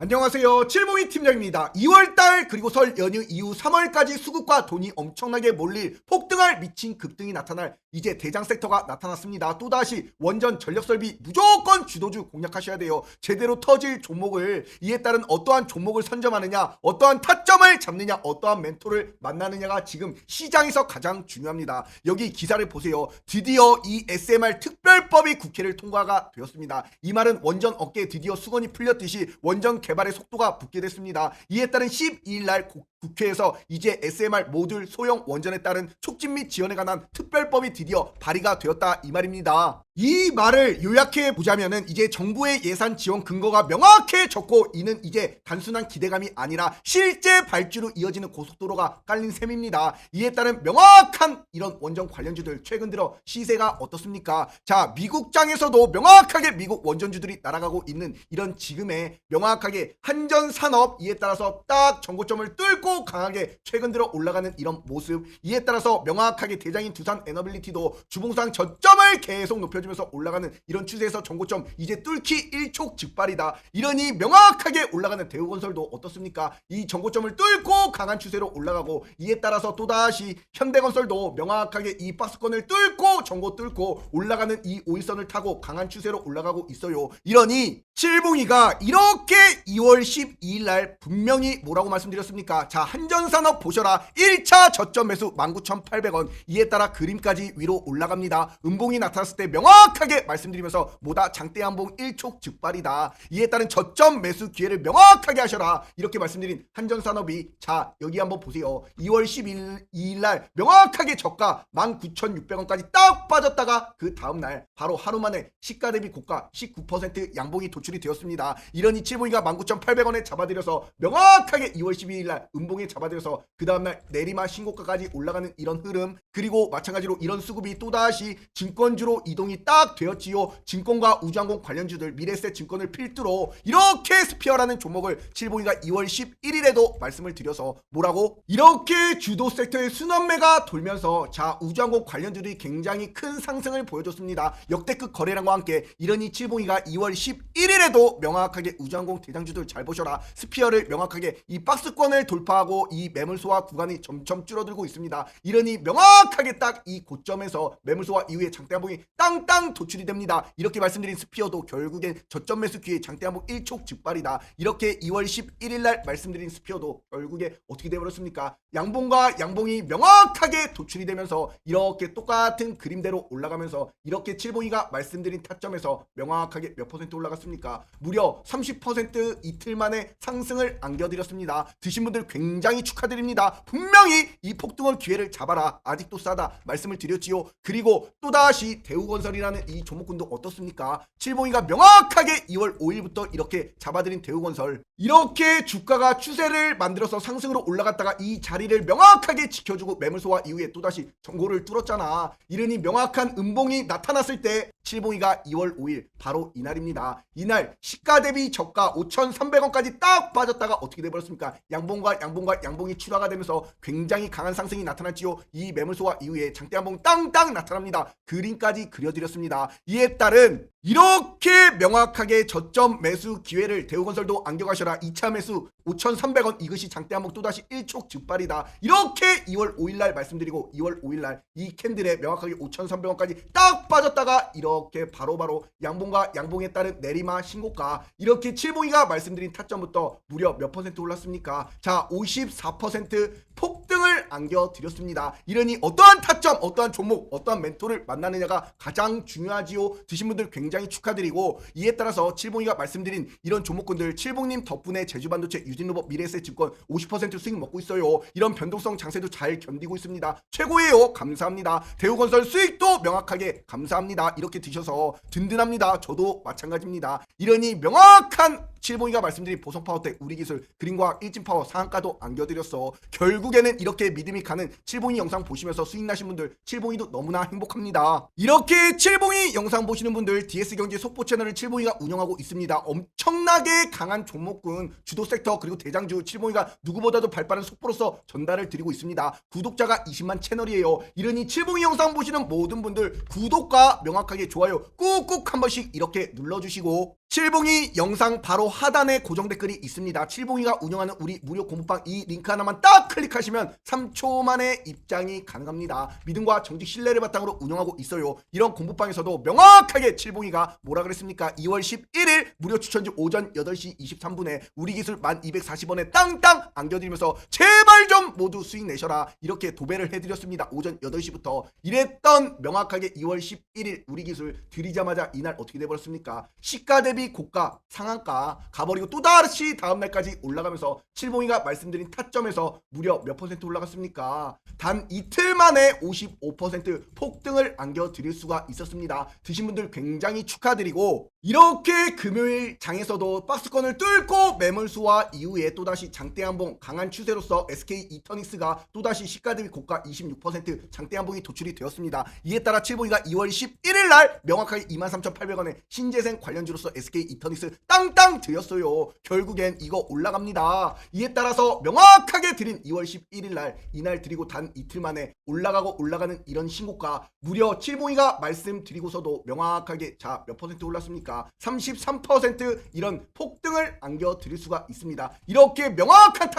안녕하세요. 칠봉이 팀장입니다. 2월달 그리고 설 연휴 이후 3월까지 수급과 돈이 엄청나게 몰릴 폭등할 미친 급등이 나타날 이제 대장 섹터가 나타났습니다. 또다시 원전 전력설비 무조건 주도주 공략하셔야 돼요. 제대로 터질 종목을, 이에 따른 어떠한 종목을 선점하느냐, 어떠한 타점을 잡느냐, 어떠한 멘토를 만나느냐가 지금 시장에서 가장 중요합니다. 여기 기사를 보세요. 드디어 이 SMR 특별법이 국회를 통과가 되었습니다. 이 말은 원전 업계에 드디어 수건이 풀렸듯이 원전 개발의 속도가 붙게 됐습니다. 이에 따른 12일 날 국회에서 이제 SMR 모듈 소형 원전에 따른 촉진 및 지원에 관한 특별법이 드디어 발의가 되었다 이 말입니다. 이 말을 요약해 보자면은 이제 정부의 예산 지원 근거가 명확해졌고, 이는 이제 단순한 기대감이 아니라 실제 발주로 이어지는 고속도로가 깔린 셈입니다. 이에 따른 명확한 이런 원전 관련주들 최근 들어 시세가 어떻습니까? 자, 미국장에서도 명확하게 미국 원전주들이 날아가고 있는 이런 지금에 명확하게 한전산업, 이에 따라서 딱 전고점을 뚫고 강하게 최근 들어 올라가는 이런 모습, 이에 따라서 명확하게 대장인 두산 에너빌리티도 주봉상 저점을 계속 높여주면서 올라가는 이런 추세에서 전고점 이제 뚫기 일촉즉발이다. 이러니 명확하게 올라가는 대우건설도 어떻습니까? 이 전고점을 뚫고 강한 추세로 올라가고, 이에 따라서 또다시 현대건설도 명확하게 이 박스권을 뚫고 전고 뚫고 올라가는 이 5일선을 타고 강한 추세로 올라가고 있어요. 이러니 칠봉이가 이렇게 2월 12일 날 분명히 뭐라고 말씀드렸습니까? 자, 한전산업 보셔라. 1차 저점 매수 19,800원, 이에 따라 그림까지 위로 올라갑니다. 음봉이 나타났을 때 명확하게 말씀드리면서 뭐다 장대 한봉 일촉즉발이다. 이에 따른 저점 매수 기회를 명확하게 하셔라 이렇게 말씀드린 한전산업이, 자 여기 한번 보세요. 2월 12일 날 명확하게 저가 19,600원까지 딱 빠졌다가 그 다음날 바로 하루 만에 시가 대비 고가 19% 양봉이 도출이 되었습니다. 이러니 칠봉이가 19,800원에 잡아들여서 명확하게 2월 12일 날 음봉에 잡아들여서 그 다음날 내리막 신고가까지 올라가는 이런 흐름, 그리고 마찬가지로 이런 수급이 또다시 증권주로 이동이 딱 되었지요. 증권과 우주항공 관련주들, 미래세 증권을 필두로 이렇게 스피어라는 종목을 칠봉이가 2월 11일에도 말씀을 드려서 뭐라고? 이렇게 주도 섹터의 순환매가 돌면서 자 우주항공 관련주들이 굉장히 큰 상승을 보여줬습니다. 역대급 거래량과 함께. 이러니 칠봉이가 2월 11일에도 명확하게 우주항공 대장주들 잘 보셔라. 스피어를 명확하게 이 박스권을 돌파하고 이 매물소화 구간이 점점 줄어들고 있습니다. 이러니 명확하게 딱 이 고점에서 매물소화 이후에 장대 한봉이 땅땅 도출이 됩니다. 이렇게 말씀드린 스피어도 결국엔 저점 매수 기회 장대 한봉 일촉즉발이다. 이렇게 2월 11일 날 말씀드린 스피어도 결국에 어떻게 되어버렸습니까? 양봉과 양봉이 명확하게 도출이 되면서 이렇게 똑같은 그림대로 올라가면서 이렇게 칠봉이가 말씀드린 타점에서 명확하게 몇 퍼센트 올라갔습니까? 무려 30% 이틀 만에 상승을 안겨드렸습니다. 드신 분들 굉장히 축하드립니다. 분명히 이 폭등월 기회를 잡아라. 아직도 싸다 말씀을 드렸지요. 그리고 또다시 대우건설이라는 이 종목군도 어떻습니까? 칠봉이가 명확하게 2월 5일부터 이렇게 잡아들인 대우건설, 이렇게 주가가 추세를 만들어서 상승으로 올라갔다가 이 자리를 명확하게 지켜주고 매물소화 이후에 또다시 전고를 뚫었잖아. 이러니 명확한 음봉이 나타났을 때 칠봉이가 2월 5일 바로 이날입니다. 이날 시가 대비 저가 5,300원까지 딱 빠졌다가 어떻게 돼버렸습니까? 양봉과 양봉이 출하가 되면서 굉장히 강한 상승이 나타났지요. 이 매물소화 이후에 장대 한봉 땅땅 나타납니다. 그림까지 그려드렸습니다. 이에 따른 이렇게 명확하게 저점 매수 기회를 대우건설도 안겨가셔라. 2차 매수 5,300원, 이것이 장대 한봉 또다시 일촉즉발이다. 이렇게 2월 5일날 말씀드리고 2월 5일날 이 캔들에 명확하게 5,300원까지 딱 빠졌다가 이렇게 바로바로 양봉과 양봉에 따른 내리막 신고가, 이렇게 칠봉이가 말씀드린 타점부터 무려 몇 퍼센트 올랐습니까? 자 54% 폭등을 안겨드렸습니다. 이러니 어떠한 타점, 어떠한 종목, 어떠한 멘토를 만나느냐가 가장 중요하지요. 드신 분들 굉장히 축하드리고, 이에 따라서 칠봉이가 말씀드린 이런 종목군들 칠봉님 덕분에 제주반도체, 유진로봇, 미래에셋 증권 50% 수익 먹고 있어요. 이런 변동성 장세도 잘 견디고 있습니다. 최고예요. 감사합니다. 대우건설 수익도 명확하게 감사합니다. 이렇게 드셔서 든든합니다. 저도 마찬가지입니다. 이러니 명확한 칠봉이가 말씀드린 보성파워텍, 우리기술, 그린과학, 일진파워 상한가도 안겨드렸어. 결국에는 이렇게 믿음이 가는 칠봉이 영상 보시면서 수익 나신 분들, 칠봉이도 너무나 행복합니다. 이렇게 칠봉이 영상 보시는 분들, DS경제 속보 채널을 칠봉이가 운영하고 있습니다. 엄청나게 강한 종목군, 주도 섹터 그리고 대장주 칠봉이가 누구보다도 발빠른 속보로서 전달을 드리고 있습니다. 구독자가 20만 채널이에요. 이러니 칠봉이 영상 보시는 모든 분들 구독과 명확하게 좋아요 꾹꾹 한 번씩 이렇게 눌러주시고 칠봉이 영상 바로 하단에 고정 댓글이 있습니다. 칠봉이가 운영하는 우리 무료 공부방 이 링크 하나만 딱 클릭하시면 3초 만에 입장이 가능합니다. 믿음과 정직 신뢰를 바탕으로 운영하고 있어요. 이런 공부방에서도 명확하게 칠봉이가 뭐라 그랬습니까? 2월 11일 무료 추천주 오전 8시 23분에 우리 기술 1240원에 땅땅 안겨드리면서 제발 좀 모두 수익 내셔라 이렇게 도배를 해드렸습니다. 오전 8시부터 이랬던 명확하게 2월 11일 우리 기술 드리자마자 이날 어떻게 돼버렸습니까? 시가 대비 고가 상한가 가버리고 또다시 다음날까지 올라가면서 칠봉이가 말씀드린 타점에서 무려 몇 퍼센트 올라갔습니까? 단 이틀 만에 55% 폭등을 안겨드릴 수가 있었습니다. 드신 분들 굉장히 축하드리고 이렇게 금요일 장에서도 박스권을 뚫고 매물수와 이후에 또다시 장대한봉 강한 추세로서 SK 이터닉스가 또다시 시가 대비 고가 26% 장대한봉이 도출이 되었습니다. 이에 따라 칠봉이가 2월 11일 날 명확하게 23,800원에 신재생 관련주로서 SK 이터닉스 땅땅 드렸어요. 결국엔 이거 올라갑니다. 이에 따라서 명확하게 드린 2월 11일 날 이날 드리고 단 이틀 만에 올라가고 올라가는 이런 신고가 무려 칠봉이가 말씀드리고서도 명확하게 자 몇 퍼센트 올랐습니까? 33% 이런 폭등을 안겨드릴 수가 있습니다. 이렇게 명확한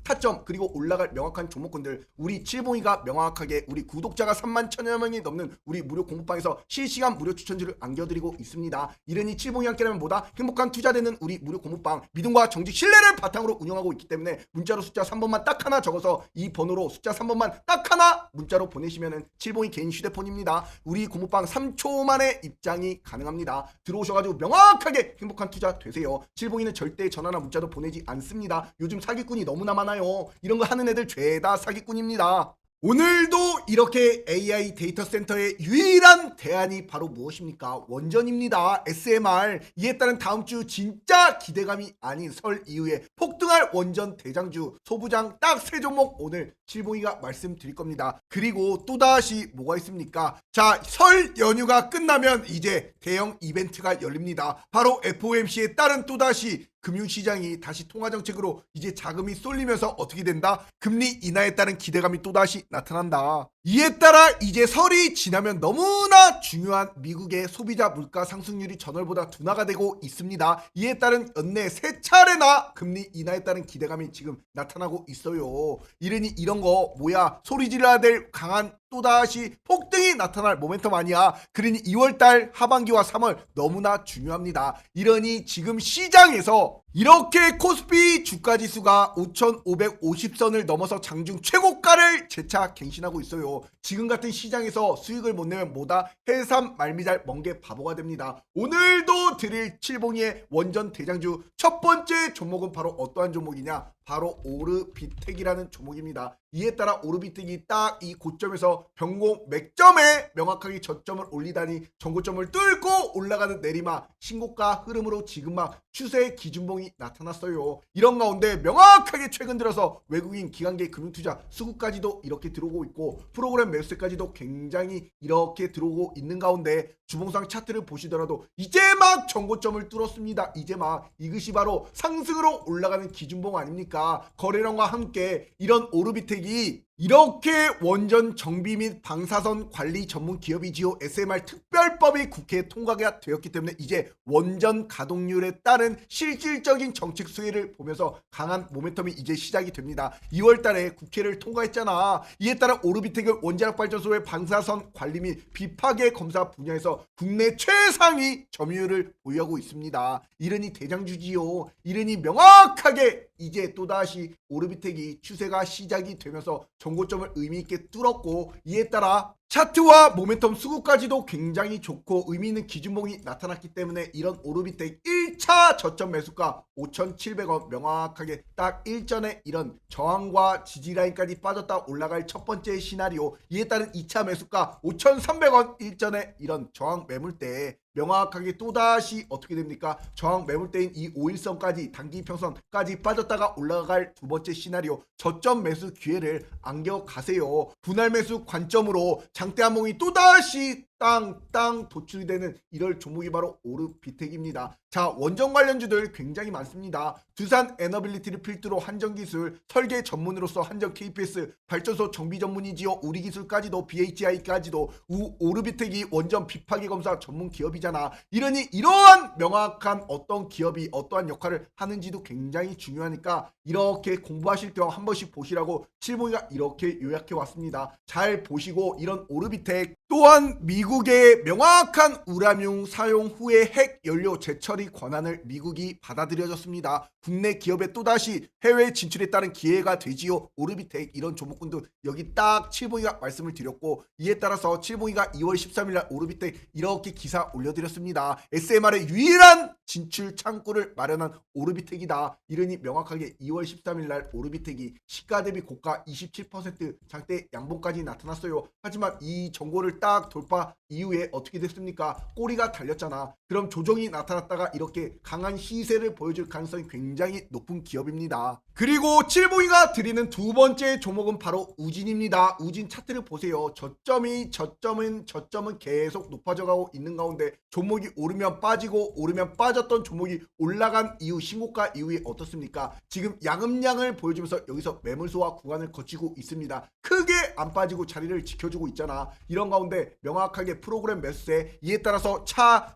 타점 그리고 올라갈 명확한 종목군들 우리 칠봉이가 명확하게 우리 구독자가 3만 1천여 명이 넘는 우리 무료 공부방에서 실시간 무료 추천주를 안겨드리고 있습니다. 이러니 칠봉이와 함께라면 뭐다? 행복한 투자되는 우리 무료 공부방 믿음과 정직 신뢰를 바탕으로 운영하고 있기 때문에 문자로 숫자 3번만 딱 하나 적어서 이 번호로 숫자 3번만 딱 하나 문자로 보내시면은 칠봉이 개인 휴대폰입니다. 우리 공부방 3초 만에 입장이 가능합니다. 들어오셔가지고 명확하게 행복한 투자 되세요. 칠봉이는 절대 전화나 문자도 보내지 않습니다. 요즘 사기꾼이 너무나 많아요. 이런 거 하는 애들 죄다 사기꾼입니다. 오늘도 이렇게 AI 데이터 센터의 유일한 대안이 바로 무엇입니까? 원전입니다. SMR. 이에 따른 다음 주 진짜 기대감이 아닌 설 이후에 폭등할 원전 대장주 소부장 딱 세 종목 오늘 칠봉이가 말씀드릴 겁니다. 그리고 또다시 뭐가 있습니까? 자, 설 연휴가 끝나면 이제 대형 이벤트가 열립니다. 바로 FOMC에 따른 또다시 금융시장이 다시 통화정책으로 이제 자금이 쏠리면서 어떻게 된다? 금리 인하에 따른 기대감이 또다시 나타난다. 이에 따라 이제 설이 지나면 너무나 중요한 미국의 소비자 물가 상승률이 전월보다 둔화가 되고 있습니다. 이에 따른 연내 세 차례나 금리 인하에 따른 기대감이 지금 나타나고 있어요. 이러니 이런 거 뭐야 소리 질러야 될 강한 또다시 폭등이 나타날 모멘텀 아니야. 그러니 2월달 하반기와 3월 너무나 중요합니다. 이러니 지금 시장에서 이렇게 코스피 주가지수가 5,550선을 넘어서 장중 최고가를 재차 갱신하고 있어요. 지금 같은 시장에서 수익을 못 내면 뭐다? 해삼 말미잘 멍게 바보가 됩니다. 오늘도 드릴 칠봉이의 원전 대장주 첫 번째 종목은 바로 어떠한 종목이냐? 바로 오르비텍이라는 종목입니다. 이에 따라 오르비텍이 딱 이 고점에서 변공 맥점에 명확하게 저점을 올리다니 전고점을 뚫고 올라가는 내리막 신고가 흐름으로 지금 막 추세 기준봉이 나타났어요. 이런 가운데 명확하게 최근 들어서 외국인 기관계 금융투자 수급까지도 이렇게 들어오고 있고 프로그램 매수세까지도 굉장히 이렇게 들어오고 있는 가운데 주봉상 차트를 보시더라도 이제 막 전고점을 뚫었습니다. 이제 막 이것이 바로 상승으로 올라가는 기준봉 아닙니까? 거래량과 함께 이런 오르비텍이 이렇게 원전 정비 및 방사선 관리 전문 기업이지요. SMR 특별법이 국회에 통과가 되었기 때문에 이제 원전 가동률에 따른 실질적인 정책 수혜를 보면서 강한 모멘텀이 이제 시작이 됩니다. 2월 달에 국회를 통과했잖아. 이에 따라 오르비텍은 원자력 발전소의 방사선 관리 및 비파괴 검사 분야에서 국내 최상위 점유율을 보유하고 있습니다. 이러니 대장주지요. 이러니 명확하게 이제 또다시 오르비텍이 추세가 시작이 되면서 전고점을 의미있게 뚫었고 이에 따라 차트와 모멘텀 수급까지도 굉장히 좋고 의미있는 기준봉이 나타났기 때문에 이런 오르비텍 1차 저점 매수가 5,700원 명확하게 딱 일전에 이런 저항과 지지라인까지 빠졌다 올라갈 첫 번째 시나리오 이에 따른 2차 매수가 5,300원 일전에 이런 저항 매물대 명확하게 또다시 어떻게 됩니까? 저항 매물대인 이 5일선까지 단기 평선까지 빠졌다가 올라갈 두 번째 시나리오 저점 매수 기회를 안겨가세요. 분할 매수 관점으로 장대한봉이 또다시 땅 도출이 되는 이럴 종목이 바로 오르비텍입니다. 자, 원전 관련주들 굉장히 많습니다. 두산 에너빌리티를 필두로 한전기술, 설계 전문으로서 한전 KPS, 발전소 정비 전문이지요. 우리기술까지도 BHI까지도 오르비텍이 원전 비파괴 검사 전문 기업이잖아요. 되잖아. 이러니 이러한 명확한 어떤 기업이 어떠한 역할을 하는지도 굉장히 중요하니까 이렇게 공부하실 경우 한 번씩 보시라고 칠봉이가 이렇게 요약해 왔습니다. 잘 보시고 이런 오르비텍 또한 미국의 명확한 우라늄 사용 후에 핵 연료 재처리 권한을 미국이 받아들여졌습니다. 국내 기업에 또다시 해외 진출에 따른 기회가 되지요. 오르비텍 이런 종목군도 여기 딱 칠봉이가 말씀을 드렸고, 이에 따라서 칠봉이가 2월 13일날 오르비텍 이렇게 기사 올려드렸습니다. SMR의 유일한 진출 창구를 마련한 오르비텍이다. 이러니 명확하게 2월 13일날 오르비텍이 시가 대비 고가 27% 장대 양봉까지 나타났어요. 하지만 이 정보를 딱 돌파 이후에 어떻게 됐습니까? 꼬리가 달렸잖아. 그럼 조정이 나타났다가 이렇게 강한 시세를 보여줄 가능성이 굉장히 높은 기업입니다. 그리고 칠봉이가 드리는 두 번째 종목은 바로 우진입니다. 우진 차트를 보세요. 저점은 계속 높아져가고 있는 가운데 종목이 오르면 빠지고 오르면 빠졌던 종목이 올라간 이후 신고가 이후에 어떻습니까? 지금 양음량을 보여주면서 여기서 매물소화 구간을 거치고 있습니다. 크게 안 빠지고 자리를 지켜주고 있잖아. 이런 가운데 명확하게 프로그램 매수세, 이에 따라서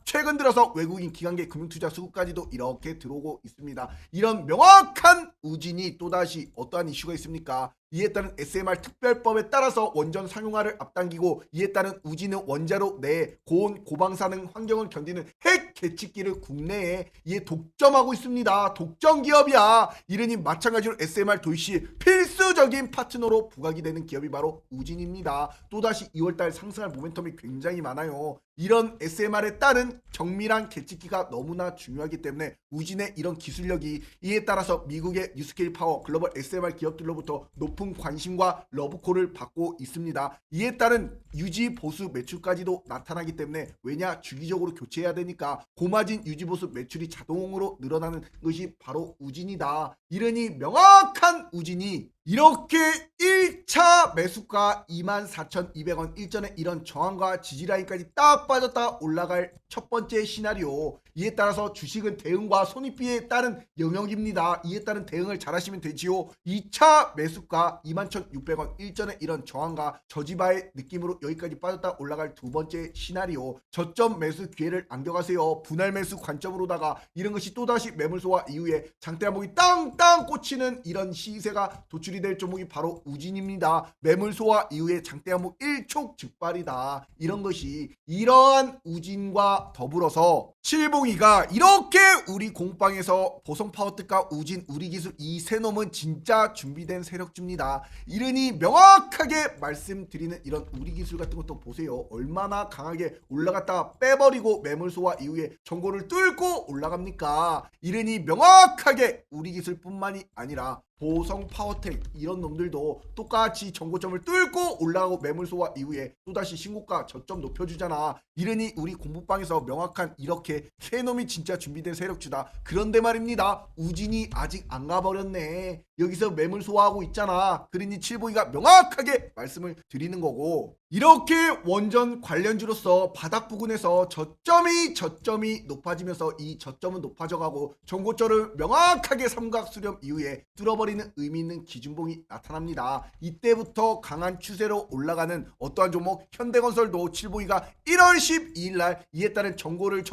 최근 들어서 외국인 기관계 금융투자 수급까지도 이렇게 들어오고 있습니다. 이런 명확한 우진이 또다시 어떠한 이슈가 있습니까? 이에 따른 SMR 특별법에 따라서 원전 상용화를 앞당기고, 이에 따른 우진은 원자로 내 고온 고방사능 환경을 견디는 핵 계측기를 국내에 이에 독점하고 있습니다. 독점 기업이야. 이러니 마찬가지로 SMR 도입 시 필수적인 파트너로 부각이 되는 기업이 바로 우진입니다. 또다시 2월달 상승할 모멘텀이 굉장히 많아요. 이런 SMR에 따른 정밀한 계측기가 너무나 중요하기 때문에 우진의 이런 기술력이, 이에 따라서 미국의 뉴스케일 파워 글로벌 SMR 기업들로부터 높은 관심과 러브콜을 받고 있습니다. 이에 따른 유지 보수 매출까지도 나타나기 때문에, 왜냐, 주기적으로 교체해야 되니까 고마진 유지 보수 매출이 자동으로 늘어나는 것이 바로 우진이다. 이러니 명확한 우진이 이렇게 1차 매수가 24,200원 일전에 이런 저항과 지지라인까지 딱 빠졌다 올라갈 첫 번째 시나리오, 이에 따라서 주식은 대응과 손익비에 따른 영역입니다. 이에 따른 대응을 잘 하시면 되지요. 2차 매수가 21,600원 일전에 이런 저항과 저지바의 느낌으로 여기까지 빠졌다 올라갈 두 번째 시나리오, 저점 매수 기회를 안겨가세요. 분할 매수 관점으로다가 이런 것이 또다시 매물소화 이후에 장대 한목이 땅땅 꽂히는 이런 시세가 도출이 될 종목이 바로 우진입니다. 매물소화 이후에 장대 한목 일촉즉발이다. 이런 것이, 이러한 우진과 더불어서 칠봉이가 이렇게 우리 공방에서 보성파워텍과 우진, 우리기술 이 세 놈은 진짜 준비된 세력주입니다. 이러니 명확하게 말씀드리는 이런 우리기술 같은 것도 보세요. 얼마나 강하게 올라갔다가 빼버리고 매물소화 이후에 전고를 뚫고 올라갑니까? 이러니 명확하게 우리기술뿐만이 아니라 보성파워텍 이런 놈들도 똑같이 전고점을 뚫고 올라가고 매물소화 이후에 또다시 신고가 저점 높여주잖아. 이러니 우리 공부방에서 명확한 이렇게 세 놈이 진짜 준비된 세력주다. 그런데 말입니다, 우진이 아직 안 가버렸네. 여기서 매물 소화하고 있잖아. 그러니 칠봉이가 명확하게 말씀을 드리는 거고, 이렇게 원전 관련주로서 바닥 부근에서 저점이 높아지면서 이 저점은 높아져가고 전고점을 명확하게 삼각 수렴 이후에 뚫어버리는 의미 있는 기준봉이 나타납니다. 이때부터 강한 추세로 올라가는 어떠한 종목, 현대건설도 칠봉이가 1월 12일날 이에 따른 전고를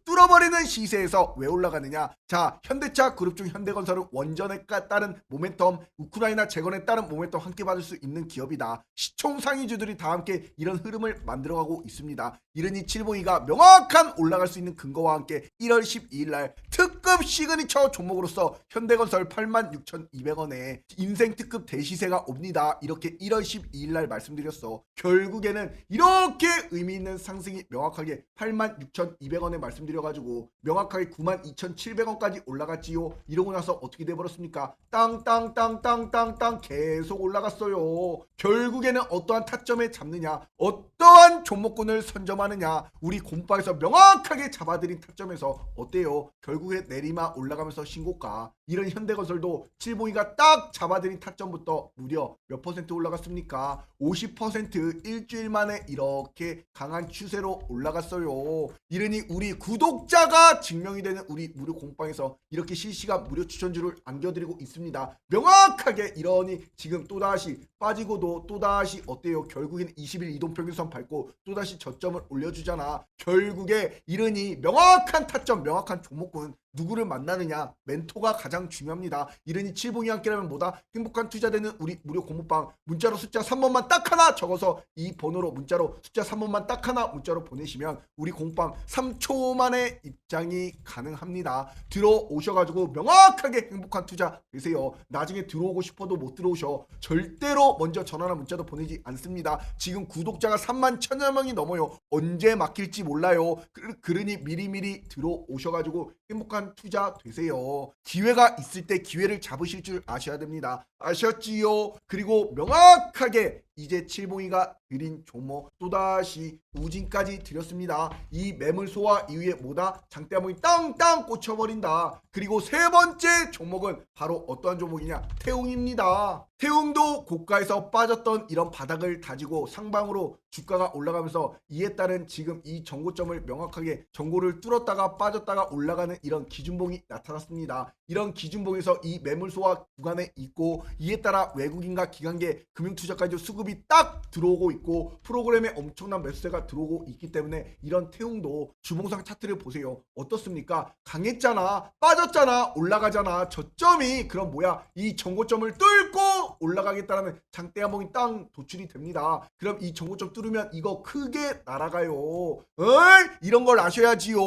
뚫어버리는 시세에서 왜 올라가느냐. 자, 현대차 그룹 중 현대건설은 원전에 따른 모멘텀, 우크라이나 재건에 따른 모멘텀 함께 받을 수 있는 기업이다. 시총 상위주들이 다 함께 이런 흐름을 만들어가고 있습니다. 이러니 칠봉이가 명확한 올라갈 수 있는 근거와 함께 1월 12일날 특급 시그니처 종목으로서 현대건설 86,200원에 인생 특급 대시세가 옵니다. 이렇게 1월 12일날 말씀드렸어. 결국에는 이렇게 의미 있는 상승이 명확하게 86,200원에 말씀드려가지고 명확하게 92,700원까지 올라갔지요. 이러고 나서 어떻게 돼버렸습니까? 땅땅땅땅땅땅 계속 올라갔어요. 결국에는 어떠한 타점에 잡느냐, 어떠한 종목군을 선점하느냐, 우리 공방에서 명확하게 잡아드린 타점에서 어때요? 결국에 내리막 올라가면서 신고가. 이런 현대건설도 칠봉이가 딱 잡아드린 타점부터 무려 몇 퍼센트 올라갔습니까? 50% 일주일 만에 이렇게 강한 추세로 올라갔어요. 이러니 우리 구독자가 증명이 되는 우리 무료 공방에서 이렇게 실시간 무료 추천주를 안겨드리고 있습니다. 명확하게 이러니 지금 또다시 빠지고도 또다시 어때요? 결국엔 20일 이동평균선 밟고 또다시 저점을 올려주잖아. 결국에 이러니 명확한 타점, 명확한 종목군 누구를 만나느냐, 멘토가 가장 중요합니다. 이러니 칠봉이 함께라면 뭐다? 행복한 투자되는 우리 무료 공부방 문자로 숫자 3번만 딱 하나 적어서 이 번호로 문자로 숫자 3번만 딱 하나 문자로 보내시면 우리 공부방 3초 만에 입장이 가능합니다. 들어오셔가지고 명확하게 행복한 투자 되세요. 나중에 들어오고 싶어도 못 들어오셔. 절대로 먼저 전화나 문자도 보내지 않습니다. 지금 구독자가 3만 1천여 명이 넘어요. 언제 막힐지 몰라요. 그러니 미리미리 들어오셔가지고 행복한 투자 되세요. 기회가 있을 때 기회를 잡으실 줄 아셔야 됩니다. 아셨지요? 그리고 명확하게 이제 칠봉이가 드린 종목 또다시 우진까지 드렸습니다. 이 매물 소화 이후에 뭐다? 장대한봉이 땅땅 꽂혀버린다. 그리고 세 번째 종목은 바로 어떠한 종목이냐? 태웅입니다. 태웅도 고가에서 빠졌던 이런 바닥을 다지고 상방으로 주가가 올라가면서 이에 따른 지금 이 정고점을 명확하게 정고를 뚫었다가 빠졌다가 올라가는 이런 기준봉이 나타났습니다. 이런 기준봉에서 이 매물 소화 구간에 있고 이에 따라 외국인과 기관계 금융투자까지 수급이 딱 들어오고 있고 프로그램에 엄청난 매수세가 들어오고 있기 때문에 이런 태웅도 주봉상 차트를 보세요. 어떻습니까? 강했잖아, 빠졌잖아, 올라가잖아. 저점이 그럼 뭐야? 이 정고점을 뚫고 올라가겠다라는 장대한봉이 땅 도출이 됩니다. 그럼 이 정고점 뚫으면 이거 크게 날아가요. 이런 걸 아셔야지요.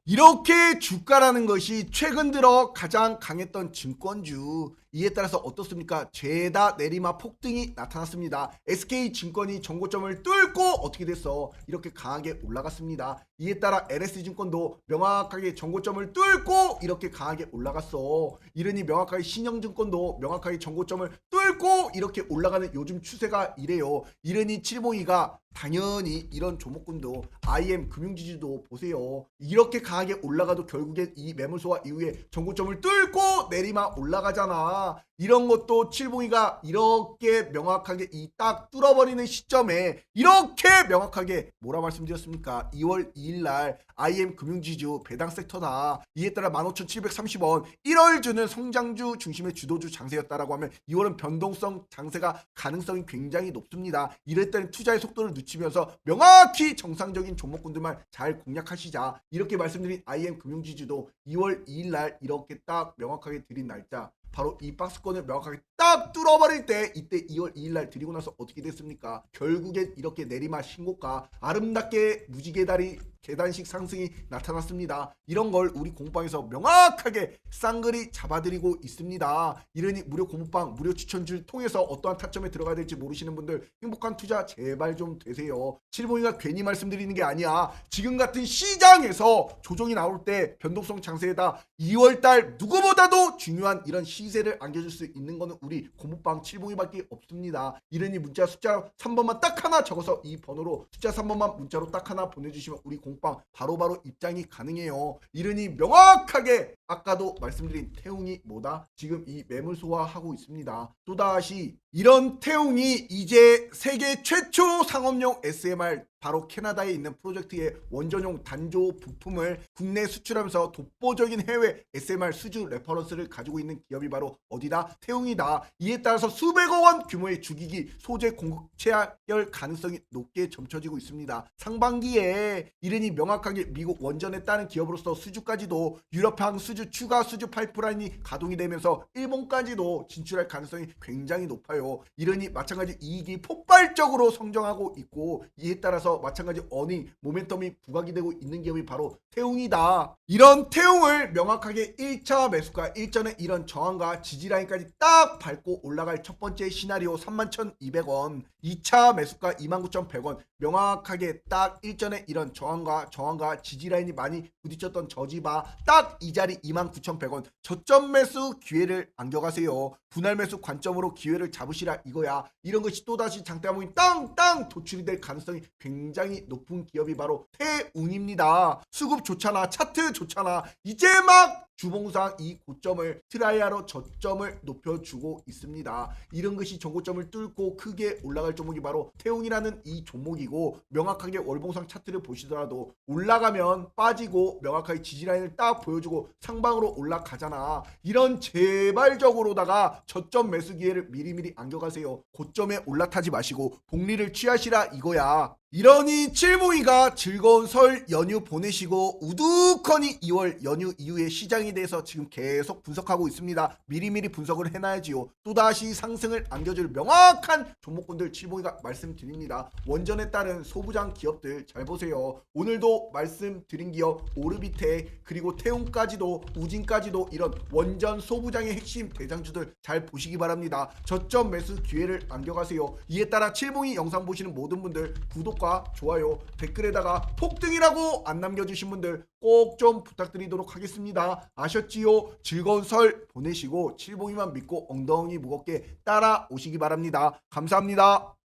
이렇게 주가라는 것이 최근 들어 가장 강했던 증권주, 이에 따라서 어떻습니까? 죄다 내리막 폭등이 나타났습니다. SK증권이 정고점을 뚫고 어떻게 됐어? 이렇게 강하게 올라갔습니다. 이에 따라 LS증권도 명확하게 정고점을 뚫고 이렇게 강하게 올라갔어. 이러니 명확하게 신영증권도 명확하게 정고점을 뚫고 이렇게 올라가는 요즘 추세가 이래요. 이러니 칠봉이가 당연히 이런 종목군도 IM 금융지주도 보세요. 이렇게 강하게 올라가도 결국엔 이 매물소화 이후에 정고점을 뚫고 내리막 올라가잖아. 이런 것도 칠봉이가 이렇게 명확하게 이 딱 뚫어버리는 시점에 이렇게 명확하게 뭐라 말씀드렸습니까? 2월 2일날 IM 금융지주 배당 섹터다. 이에 따라 15,730원 1월주는 성장주 중심의 주도주 장세였다라고 하면 2월은 변동성 장세가 가능성이 굉장히 높습니다. 이럴 때는 투자의 속도를 늦추면서 명확히 정상적인 종목군들만 잘 공략하시자. 이렇게 말씀드린 IM 금융지주도 2월 2일날 이렇게 딱 명확하게 드린 날짜 바로 이 박스권을 명확하게 딱 뚫어버릴 때 이때 2월 2일날 드리고 나서 어떻게 됐습니까? 결국엔 이렇게 내리막 신고가 아름답게 무지개다리 계단식 상승이 나타났습니다. 이런 걸 우리 공부방에서 명확하게 쌍그리 잡아드리고 있습니다. 이러니 무료 공부방 무료 추천주를 통해서 어떠한 타점에 들어가야 될지 모르시는 분들 행복한 투자 제발 좀 되세요. 칠봉이가 괜히 말씀드리는 게 아니야. 지금 같은 시장에서 조정이 나올 때 변동성 장세에다 2월달 누구보다도 중요한 이런 시세를 안겨줄 수 있는 거는 우리 공부방 칠봉이밖에 없습니다. 이러니 문자 숫자 3번만 딱 하나 적어서 이 번호로 숫자 3번만 문자로 딱 하나 보내주시면 우리 공부방 바로바로 입장이 가능해요. 이러니 명확하게 아까도 말씀드린 태웅이 뭐다? 지금 이 매물 소화하고 있습니다. 또다시 이런 태웅이 이제 세계 최초 상업용 SMR 바로 캐나다에 있는 프로젝트의 원전용 단조 부품을 국내에 수출하면서 독보적인 해외 SMR 수주 레퍼런스를 가지고 있는 기업이 바로 어디다? 태웅이다. 이에 따라서 수백억 원 규모의 주기기 소재 공급 체결 가능성이 높게 점쳐지고 있습니다. 상반기에 이르니 명확하게 미국 원전에 따른 기업으로서 수주까지도 유럽항 수주 추가 수주 파이프라인이 가동이 되면서 일본까지도 진출할 가능성이 굉장히 높아요. 이러니 마찬가지 이익이 폭발적으로 성장하고 있고 이에 따라서 마찬가지 어닝 모멘텀이 부각이 되고 있는 기업이 바로 태웅이다. 이런 태웅을 명확하게 1차 매수가 일전에 이런 저항과 지지라인까지 딱 밟고 올라갈 첫 번째 시나리오 31,200원, 2차 매수가 29,100원 명확하게 딱 일전에 이런 저항과 지지라인이 많이 부딪혔던 저지바 딱 이 자리 29,100원 저점 매수 기회를 안겨가세요. 분할 매수 관점으로 기회를 잡으시라 이거야. 이런 것이 또다시 장대한봉이 땅땅 도출이 될 가능성이 굉장히 높은 기업이 바로 태웅입니다. 수급 좋잖아, 차트 좋잖아. 이제 막 주봉상 이 고점을 트라이아로 저점을 높여주고 있습니다. 이런 것이 저고점을 뚫고 크게 올라갈 종목이 바로 태웅이라는 이 종목이고 명확하게 월봉상 차트를 보시더라도 올라가면 빠지고 명확하게 지지라인을 딱 보여주고 상방으로 올라가잖아. 이런 재발적으로다가 저점 매수 기회를 미리미리 안겨가세요. 고점에 올라타지 마시고 복리를 취하시라 이거야. 이러니 칠봉이가 즐거운 설 연휴 보내시고 우두커니 2월 연휴 이후의 시장에 대해서 지금 계속 분석하고 있습니다. 미리미리 분석을 해놔야지요. 또다시 상승을 안겨줄 명확한 종목군들 칠봉이가 말씀드립니다. 원전에 따른 소부장 기업들 잘 보세요. 오늘도 말씀드린 기업 오르비텍 그리고 태움까지도 우진까지도 이런 원전 소부장의 핵심 대장주들 잘 보시기 바랍니다. 저점 매수 기회를 안겨가세요. 이에 따라 칠봉이 영상 보시는 모든 분들 구독과 좋아요 댓글에다가 폭등이라고 안 남겨주신 분들 꼭 좀 부탁드리도록 하겠습니다. 아셨지요? 즐거운 설 보내시고 칠봉이만 믿고 엉덩이 무겁게 따라오시기 바랍니다. 감사합니다.